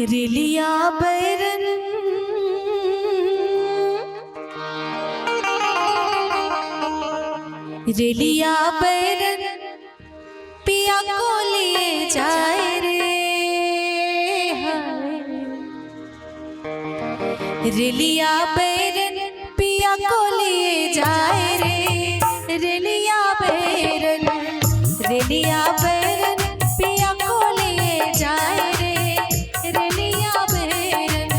रेलिया बैरन रेलिया बैरन पिया को लिए जाए रे। रेलिया बैरन पिया को लिए जाए रे। रेलिया बैरन रेलिया बैरन पिया को लिए जाए रे। रेलिया बैरन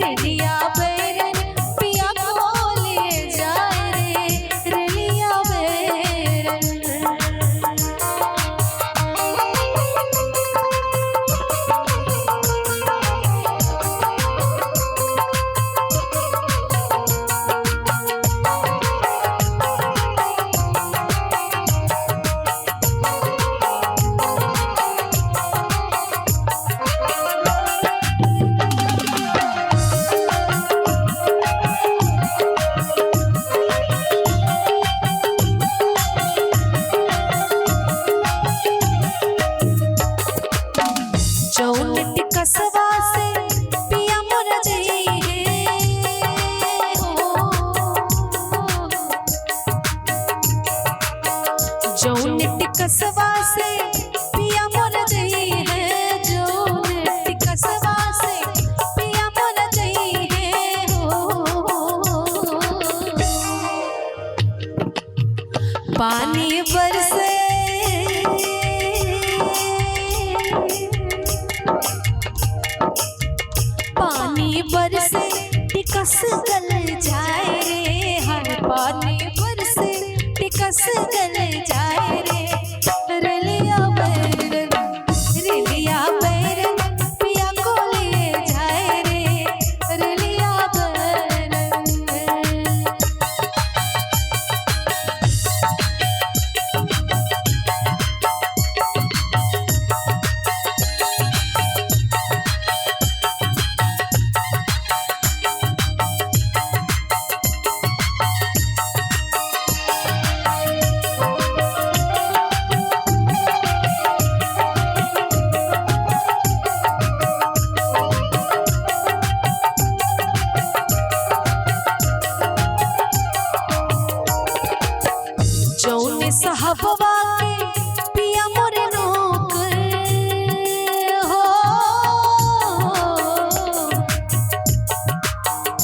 रेलिया बैरन पिया को लिए जाए रे। रेलिया बैरन कसवा से पिया मोर जइहे जौन टिकसवा से पिया मोर जइहे। जौन टिकसवा से पिया मोर जइहे पानी बरसे पानी बरसे टिकस गल जाए रे। हर पानी बरसे टिकस गल जाए रे। रेलिया बैरन रेलिया बैरन पिया को ले जाए रे। रेलिया बैरन जौन साहबवा के पिया मोरे नौकर हो।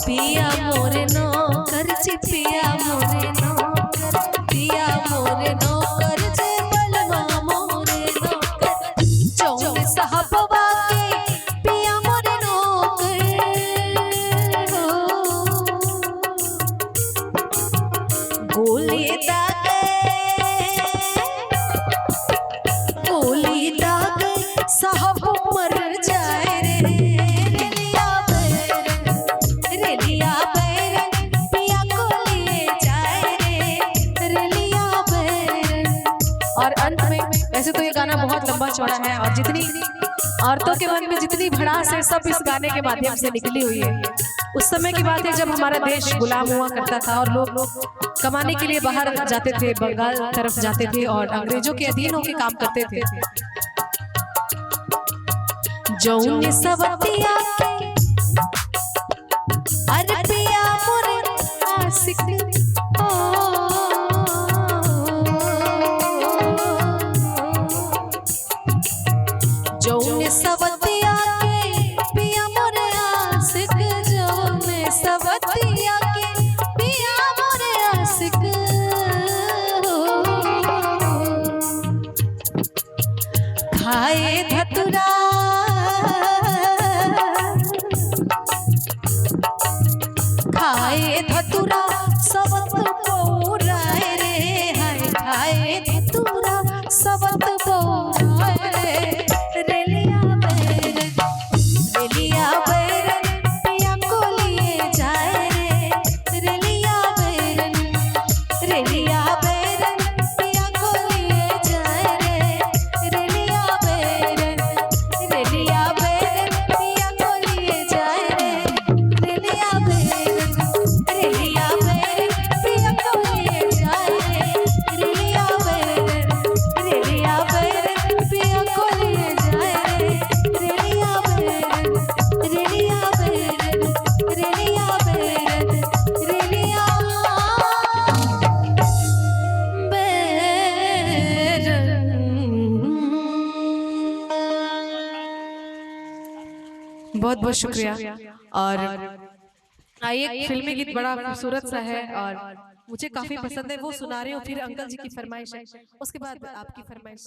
पिया मोरे नौकर जी पिया मोरे नौकर पिया मोरे नौकर जे बलवा मोरे नौकर। जौन साहबवा के पिया मोरे नौकर हो। गोले दाग साहब मर जाए रे। रेलिया बैरन रेलिया बैरन पिया को लिए जाए रे। रेलिया बैरन। और अंत में वैसे तो ये गाना बहुत लंबा चौड़ा है और जितनी औरतों के मन में जितनी भड़ास है सब इस गाने के माध्यम से निकली हुई है। उस समय की बात है जब हमारा देश गुलाम हुआ करता था और लोग कमाने के लिए बाहर जाते थे, बंगाल तरफ जाते थे और अंग्रेजों के अधीन होकर काम करते थे। जौन सवतिया अरे पिया मोरे आशिक जौन सवतिया के पिया मोरे आशिक। जौन सवतिया के पिया मोरे आशिक खाए धतुरा बहुत बहुत शुक्रिया। और एक फिल्मी गीत बड़ा खूबसूरत सा है और मुझे काफी पसंद है, वो सुना रही हूँ, फिर अंकल जी की फरमाइश है, उसके बाद आपकी फरमाइश।